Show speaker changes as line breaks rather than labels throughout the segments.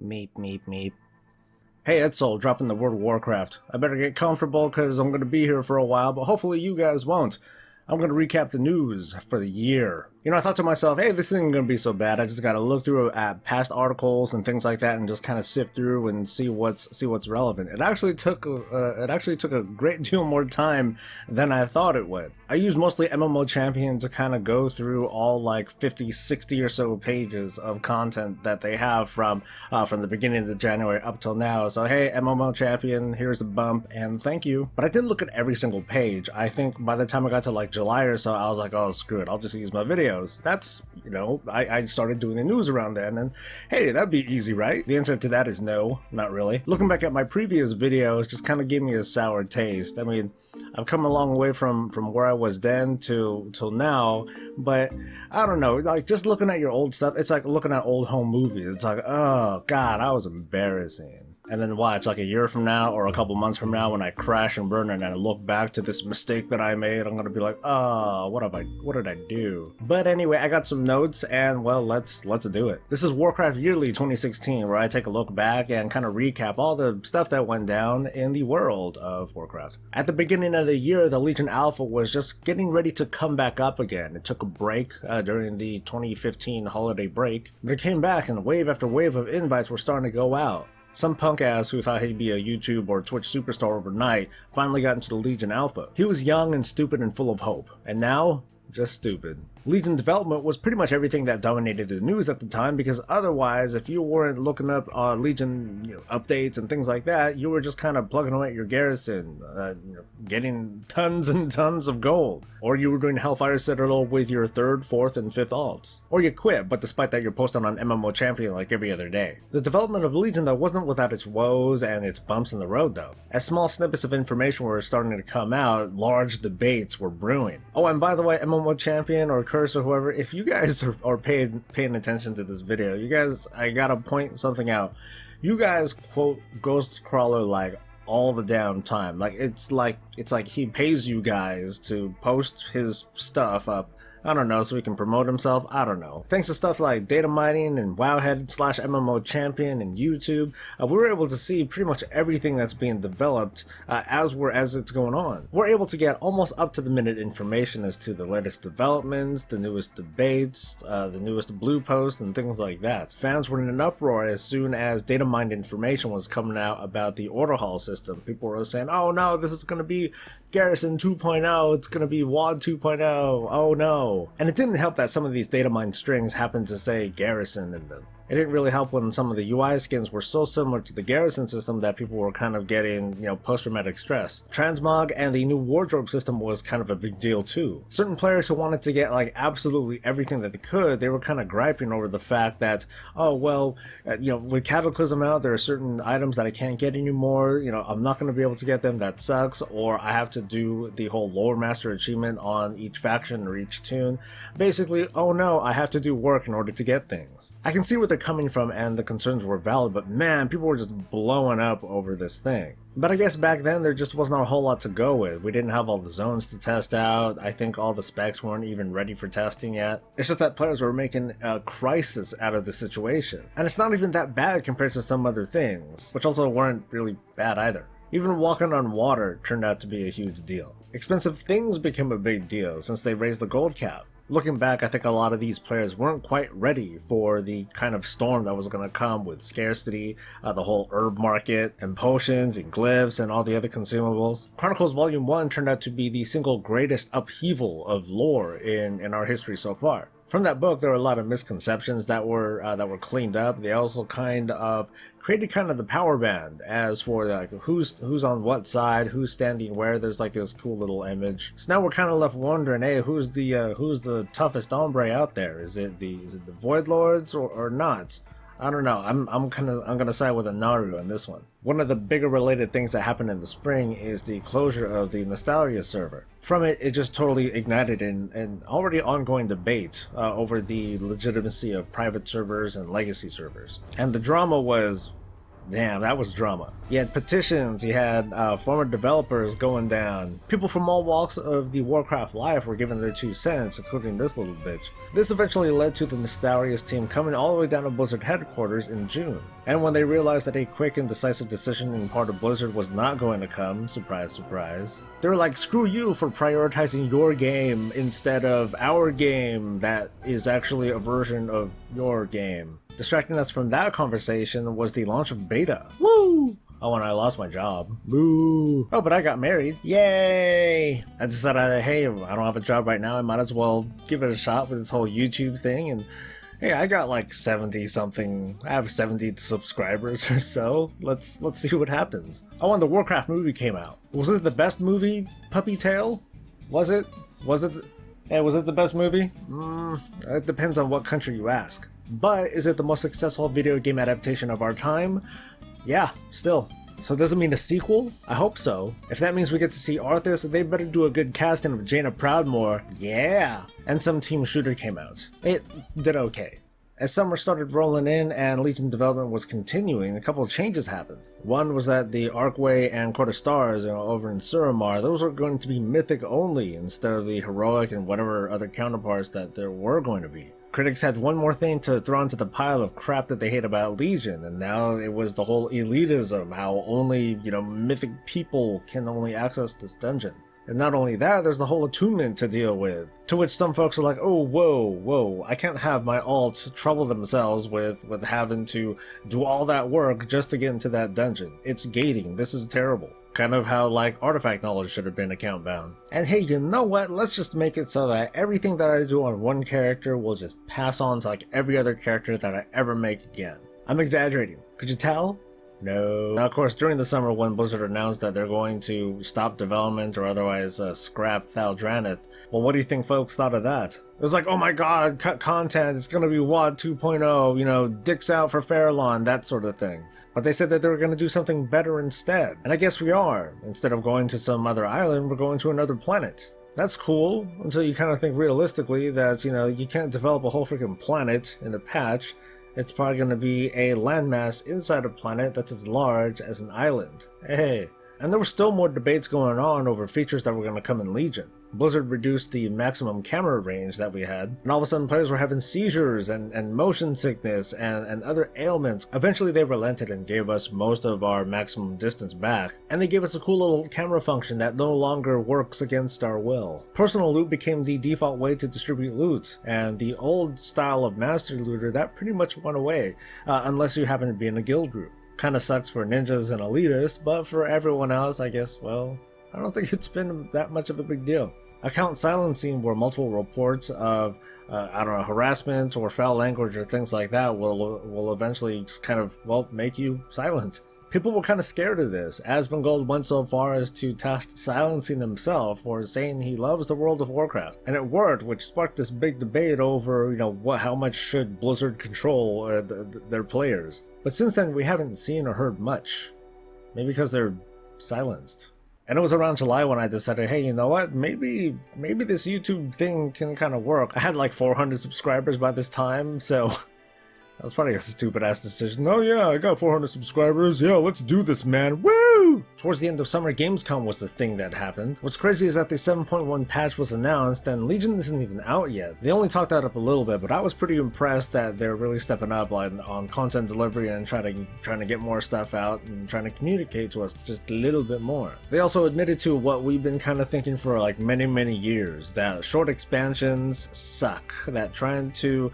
Meep, meep, meep. Hey, Edsel, dropping the word Warcraft. I better get comfortable because I'm going to be here for a while, but hopefully you guys won't. I'm going to recap the news for the year. You know, I thought to myself, hey, this isn't going to be so bad. I just got to look through at past articles and things like that and just kind of sift through and see what's relevant. It actually took a great deal more time than I thought it would. I used mostly MMO Champion to kind of go through all like 50, 60 or so pages of content that they have from the beginning of January up till now. So hey, MMO Champion, here's a bump and thank you. But I didn't look at every single page. I think by the time I got to like July or so, I was like, oh, screw it, I'll just use my videos. That's, you know, I started doing the news around then, and hey, that'd be easy, right? The answer to that is no, not really. Looking back at my previous videos just kind of gave me a sour taste. I mean, I've come a long way from where I was then till now, but I don't know, like just looking at your old stuff, it's like looking at old home movies. It's like, oh god, I was embarrassing. And then watch, like a year from now or a couple months from now when I crash and burn and I look back to this mistake that I made, I'm gonna be like, oh, what did I do? But anyway, I got some notes and well, let's do it. This is Warcraft Yearly 2016, where I take a look back and kind of recap all the stuff that went down in the world of Warcraft. At the beginning of the year, the Legion Alpha was just getting ready to come back up again. It took a break during the 2015 holiday break, but it came back and wave after wave of invites were starting to go out. Some punk ass who thought he'd be a YouTube or Twitch superstar overnight finally got into the Legion Alpha. He was young and stupid and full of hope, and now, just stupid. Legion development was pretty much everything that dominated the news at the time, because otherwise, if you weren't looking up Legion updates and things like that, you were just kind of plugging away at your garrison, getting tons and tons of gold. Or you were doing Hellfire Citadel with your 3rd, 4th, and 5th alts. Or you quit, but despite that you're posting on MMO Champion like every other day. The development of Legion though wasn't without its woes and its bumps in the road though. As small snippets of information were starting to come out, large debates were brewing. Oh, and by the way, MMO Champion or Curse or whoever, if you guys are paying attention to this video, you guys, I gotta point something out. You guys quote Ghost Crawler like all the damn time. Like it's like he pays you guys to post his stuff up, I don't know, so he can promote himself, I don't know. Thanks to stuff like data mining and Wowhead/MMO Champion and YouTube, we were able to see pretty much everything that's being developed as it's going on. We're able to get almost up to the minute information as to the latest developments, the newest debates, the newest blue posts and things like that. Fans were in an uproar as soon as data mined information was coming out about the order hall system. People were saying, oh no, this is going to be Garrison 2.0, it's going to be WAD 2.0, oh no. And it didn't help that some of these data mine strings happened to say Garrison in them. It didn't really help when some of the UI skins were so similar to the Garrison system that people were kind of getting, post-traumatic stress. Transmog and the new wardrobe system was kind of a big deal too. Certain players who wanted to get like absolutely everything that they could, they were kind of griping over the fact that, oh well, with Cataclysm out, there are certain items that I can't get anymore, I'm not going to be able to get them, that sucks, or I have to do the whole Lore Master achievement on each faction or each tune. Basically, oh no, I have to do work in order to get things. I can see what they're coming from and the concerns were valid, but man, people were just blowing up over this thing. But I guess back then there just wasn't a whole lot to go with. We didn't have all the zones to test out. I think all the specs weren't even ready for testing yet. It's just that players were making a crisis out of the situation. And it's not even that bad compared to some other things, which also weren't really bad either. Even walking on water turned out to be a huge deal. Expensive things became a big deal since they raised the gold cap. Looking back, I think a lot of these players weren't quite ready for the kind of storm that was going to come with scarcity, the whole herb market, and potions, and glyphs, and all the other consumables. Chronicles Volume 1 turned out to be the single greatest upheaval of lore in our history so far. From that book, there were a lot of misconceptions that were cleaned up. They also kind of created kind of the power band as for like who's on what side, who's standing where. There's like this cool little image. So now we're kind of left wondering, hey, who's the toughest hombre out there? Is it the Void Lords or not? I don't know. I'm gonna side with a Naru on this one. One of the bigger related things that happened in the spring is the closure of the Nostalgia server. From it just totally ignited an already ongoing debate over the legitimacy of private servers and legacy servers. And the drama was Damn, that was drama. You had petitions, you had former developers going down. People from all walks of the Warcraft life were giving their 2 cents, including this little bitch. This eventually led to the Nestarius team coming all the way down to Blizzard headquarters in June. And when they realized that a quick and decisive decision in part of Blizzard was not going to come, surprise surprise, they were like, screw you for prioritizing your game instead of our game that is actually a version of your game. Distracting us from that conversation was the launch of beta. Woo! Oh, and I lost my job. Boo! Oh, but I got married. Yay! I decided, hey, I don't have a job right now, I might as well give it a shot with this whole YouTube thing, and hey, I got like 70 something, I have 70 subscribers or so. Let's see what happens. Oh, and the Warcraft movie came out. Was it the best movie, Puppy Tale? Was it? Hey, was it the best movie? It depends on what country you ask. But is it the most successful video game adaptation of our time? Yeah, still. So does it mean a sequel? I hope so. If that means we get to see Arthas, they better do a good casting of Jaina Proudmoore. Yeah! And some Team Shooter came out. It did okay. As summer started rolling in and Legion development was continuing, a couple of changes happened. One was that the Archway and Court of Stars over in Suramar, those were going to be mythic only instead of the heroic and whatever other counterparts that there were going to be. Critics had one more thing to throw into the pile of crap that they hate about Legion, and now it was the whole elitism, how only, mythic people can only access this dungeon. And not only that, there's the whole attunement to deal with, to which some folks are like, oh, whoa, I can't have my alts trouble themselves with having to do all that work just to get into that dungeon. It's gating, this is terrible. Kind of how, like, artifact knowledge should have been account bound. And hey, you know what? Let's just make it so that everything that I do on one character will just pass on to, like, every other character that I ever make again. I'm exaggerating. Could you tell? No. Now, of course, during the summer when Blizzard announced that they're going to stop development or otherwise scrap Thal Draneth, well, what do you think folks thought of that? It was like, oh my god, cut content, it's gonna be WoD 2.0, dicks out for Farallon, that sort of thing. But they said that they were gonna do something better instead. And I guess we are. Instead of going to some other island, we're going to another planet. That's cool, until you kind of think realistically that, you can't develop a whole freaking planet in a patch. It's probably going to be a landmass inside a planet that's as large as an island. Hey. And there were still more debates going on over features that were going to come in Legion. Blizzard reduced the maximum camera range that we had, and all of a sudden players were having seizures and motion sickness and other ailments. Eventually they relented and gave us most of our maximum distance back, and they gave us a cool little camera function that no longer works against our will. Personal loot became the default way to distribute loot, and the old style of master looter, that pretty much went away, unless you happen to be in a guild group. Kinda sucks for ninjas and elitists, but for everyone else, I guess, well, I don't think it's been that much of a big deal. Account silencing, where multiple reports of, harassment or foul language or things like that will eventually just kind of, make you silent. People were kind of scared of this. Asmongold went so far as to task silencing himself for saying he loves the world of Warcraft. And it worked, which sparked this big debate over, how much should Blizzard control their players. But since then, we haven't seen or heard much. Maybe because they're silenced. And it was around July when I decided, hey, you know what? Maybe this YouTube thing can kind of work. I had like 400 subscribers by this time, so that was probably a stupid ass decision. Oh yeah, I got 400 subscribers. Yeah, let's do this, man. Woo! Towards the end of summer, Gamescom was the thing that happened. What's crazy is that the 7.1 patch was announced and Legion isn't even out yet. They only talked that up a little bit, but I was pretty impressed that they're really stepping up on content delivery and trying to get more stuff out and trying to communicate to us just a little bit more. They also admitted to what we've been kind of thinking for like many years, that short expansions suck, that trying to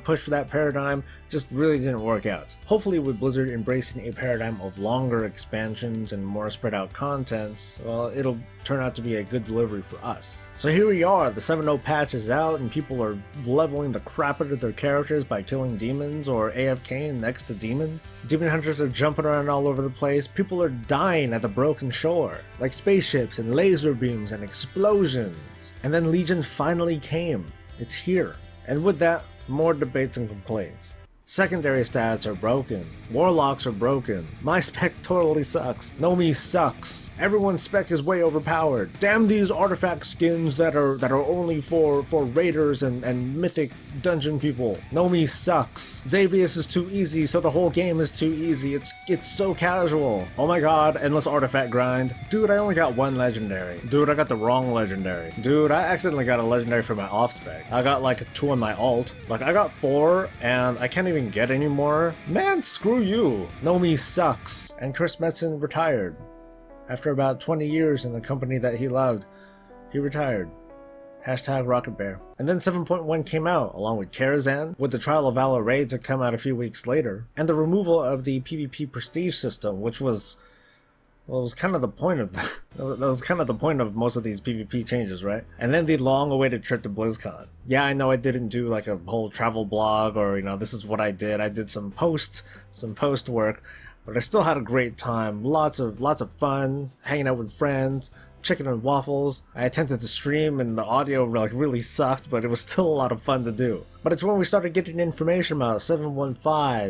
push for that paradigm just really didn't work out. Hopefully with Blizzard embracing a paradigm of longer expansions and more spread out content, well, it'll turn out to be a good delivery for us. So here we are, the 7.0 patch is out and people are leveling the crap out of their characters by killing demons or AFKing next to demons. Demon hunters are jumping around all over the place, people are dying at the broken shore, like spaceships and laser beams and explosions. And then Legion finally came. It's here. And with that, more debates and complaints. Secondary stats are broken. Warlocks are broken. My spec totally sucks. No me sucks. Everyone's spec is way overpowered. Damn these artifact skins that are only for raiders and mythic dungeon people. No me sucks. Xavius is too easy, so the whole game is too easy. It's so casual. Oh my god, endless artifact grind. Dude, I only got one legendary. Dude, I got the wrong legendary. Dude, I accidentally got a legendary for my off spec. I got like 2 on my alt. Like I got 4 and I can't even get any more. Man, screw you. No me sucks. And Chris Metzen retired. After about 20 years in the company that he loved, he retired. Hashtag Rocket Bear. And then 7.1 came out, along with Karazhan, with the Trial of Valor raid to come out a few weeks later, and the removal of the PvP prestige system, which was, well, it was kind of the point of that was kind of the point of most of these PvP changes, right? And then the long-awaited trip to BlizzCon. Yeah, I know I didn't do like a whole travel blog or, this is what I did. I did some post work, but I still had a great time. Lots of fun, hanging out with friends, chicken and waffles. I attempted to stream and the audio really sucked, but it was still a lot of fun to do. But it's when we started getting information about 7.15,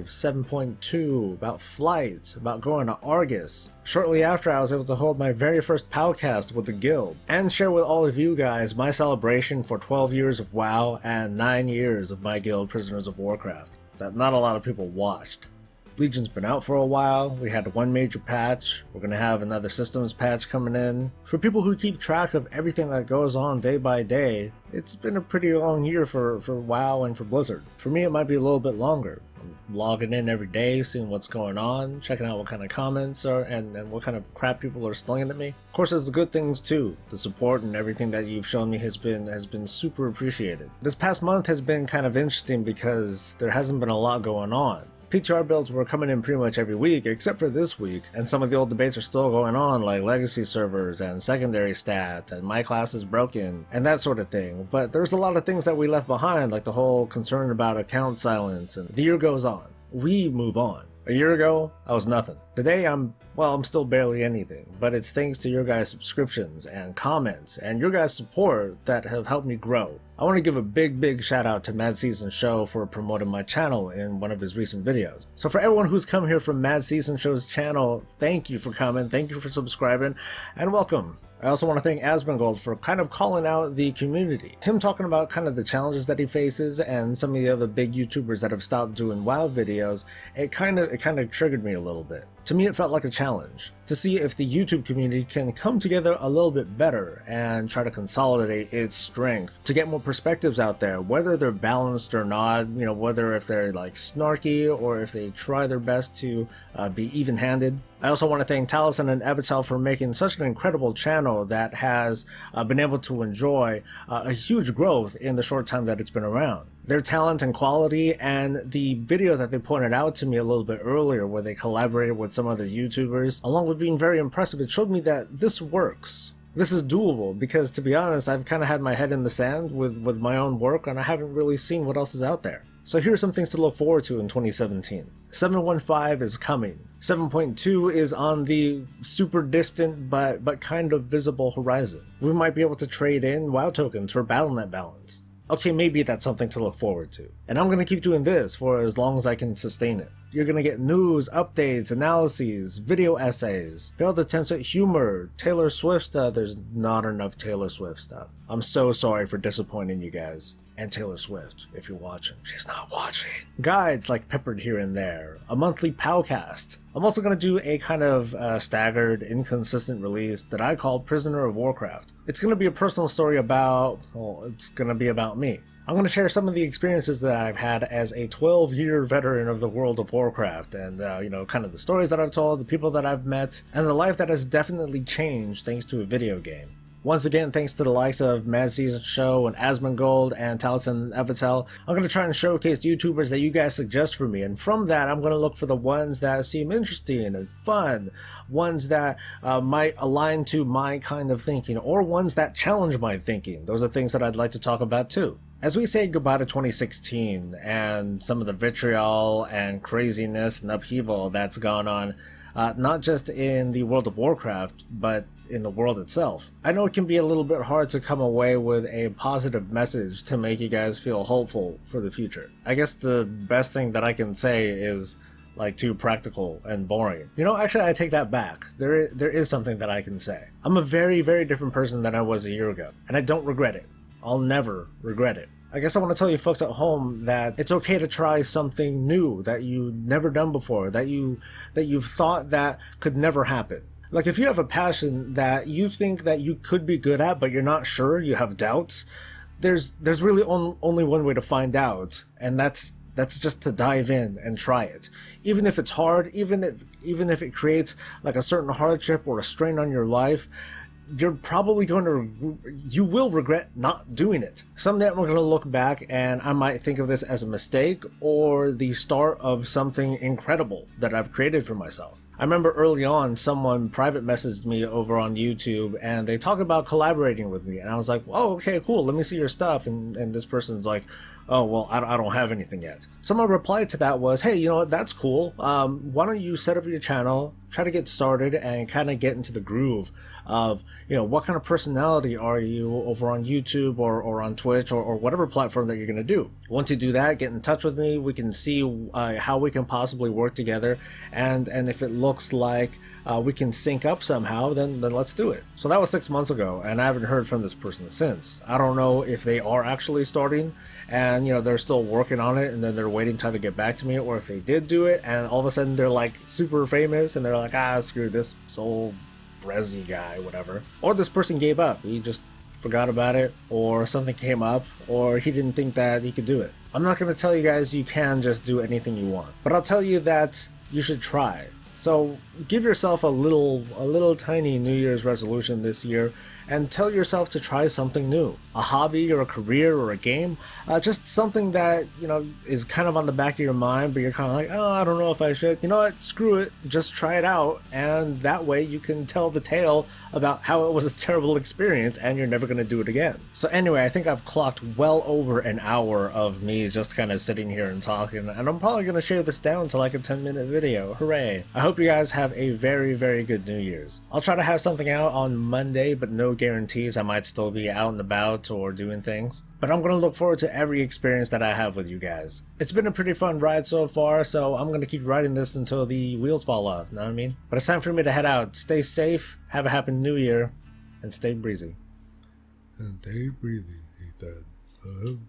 7.2, about flights, about going to Argus. Shortly after, I was able to hold my very first podcast with the guild, and share with all of you guys my celebration for 12 years of WoW and 9 years of my guild Prisoners of Warcraft, that not a lot of people watched. Legion's been out for a while. We had one major patch. We're going to have another systems patch coming in. For people who keep track of everything that goes on day by day, it's been a pretty long year for WoW and for Blizzard. For me, it might be a little bit longer. I'm logging in every day, seeing what's going on, checking out what kind of comments are and what kind of crap people are slinging at me. Of course, there's the good things too. The support and everything that you've shown me has been super appreciated. This past month has been kind of interesting because there hasn't been a lot going on. PTR builds were coming in pretty much every week, except for this week, and some of the old debates are still going on, like legacy servers and secondary stats and my class is broken and that sort of thing. But there's a lot of things that we left behind, like the whole concern about account silence, and the year goes on. We move on. A year ago, I was nothing. Today, I'm still barely anything, but it's thanks to your guys' subscriptions and comments and your guys' support that have helped me grow. I want to give a big shout out to MadSeasonShow for promoting my channel in one of his recent videos. So for everyone who's come here from MadSeasonShow's channel, thank you for coming, thank you for subscribing, and welcome. I also want to thank Asmongold for kind of calling out the community. Him talking about kind of the challenges that he faces and some of the other big YouTubers that have stopped doing WoW videos, it kind of triggered me a little bit. To me, it felt like a challenge to see if the YouTube community can come together a little bit better and try to consolidate its strength to get more perspectives out there, whether they're balanced or not, whether if they're like snarky or if they try their best to be even-handed. I also want to thank Taliesin Evitel for making such an incredible channel that has been able to enjoy a huge growth in the short time that it's been around. Their talent and quality, and the video that they pointed out to me a little bit earlier where they collaborated with some other YouTubers, along with being very impressive, it showed me that this works. This is doable because, to be honest, I've kind of had my head in the sand with my own work and I haven't really seen what else is out there. So here's some things to look forward to in 2017. 7.15 is coming. 7.2 is on the super distant but kind of visible horizon. We might be able to trade in WoW tokens for BattleNet balance. Okay, maybe that's something to look forward to. And I'm going to keep doing this for as long as I can sustain it. You're going to get news, updates, analyses, video essays, failed attempts at humor, Taylor Swift stuff. There's not enough Taylor Swift stuff. I'm so sorry for disappointing you guys. And Taylor Swift, if you're watching. She's not watching. Guides like peppered here and there. A monthly Powcast. I'm also going to do a kind of staggered, inconsistent release that I call Prisoner of Warcraft. It's going to be a personal story about, it's going to be about me. I'm going to share some of the experiences that I've had as a 12-year veteran of the world of Warcraft and, kind of the stories that I've told, the people that I've met, and the life that has definitely changed thanks to a video game. Once again, thanks to the likes of MadSeasonShow and Asmongold and Taliesin Evitel, I'm going to try and showcase YouTubers that you guys suggest for me, and from that I'm going to look for the ones that seem interesting and fun, ones that might align to my kind of thinking, or ones that challenge my thinking. Those are things that I'd like to talk about too. As we say goodbye to 2016 and some of the vitriol and craziness and upheaval that's gone on, not just in the world of Warcraft, but in the world itself. I know it can be a little bit hard to come away with a positive message to make you guys feel hopeful for the future. I guess the best thing that I can say is like too practical and boring. You know, actually I take that back. There is something that I can say. I'm a very, very different person than I was a year ago, and I don't regret it. I'll never regret it. I guess I want to tell you folks at home that it's okay to try something new that you've never done before, that you've thought that could never happen. Like if you have a passion that you think that you could be good at, but you're not sure, you have doubts, there's really only one way to find out, and that's just to dive in and try it. Even if it's hard, even if it creates like a certain hardship or a strain on your life, you're probably you will regret not doing it. Someday I'm going to look back and I might think of this as a mistake or the start of something incredible that I've created for myself. I remember early on someone private messaged me over on YouTube and they talked about collaborating with me, and I was like, oh, okay, cool, let me see your stuff. And this person's like, oh, well, I don't have anything yet. So my reply to that was, hey, you know what, that's cool. Why don't you set up your channel, try to get started and kind of get into the groove of, you know, what kind of personality are you over on YouTube or on Twitch or whatever platform that you're going to do. Once you do that, get in touch with me. We can see how we can possibly work together. And if it looks like we can sync up somehow, then let's do it. So that was 6 months ago, and I haven't heard from this person since. I don't know if they are actually starting and, you know, they're still working on it and then they're waiting till to get back to me, or if they did do it and all of a sudden they're like super famous and they're like, screw this old Brezzy guy, whatever. Or this person gave up. He just forgot about it, or something came up, or he didn't think that he could do it. I'm not going to tell you guys you can just do anything you want, but I'll tell you that you should try. So give yourself a little tiny New Year's resolution this year and tell yourself to try something new. A hobby or a career or a game, just something that, you know, is kind of on the back of your mind, but you're kind of like, oh, I don't know if I should. You know what? Screw it. Just try it out. And that way you can tell the tale about how it was a terrible experience and you're never going to do it again. So anyway, I think I've clocked well over an hour of me just kind of sitting here and talking, and I'm probably going to shave this down to like a 10-minute video. Hooray. I hope you guys have a very, very good New Year's. I'll try to have something out on Monday, but no guarantees. I might still be out and about or doing things. But I'm going to look forward to every experience that I have with you guys. It's been a pretty fun ride so far, so I'm going to keep riding this until the wheels fall off, know what I mean? But it's time for me to head out. Stay safe, have a happy New Year, and stay breezy. And stay breezy, he said.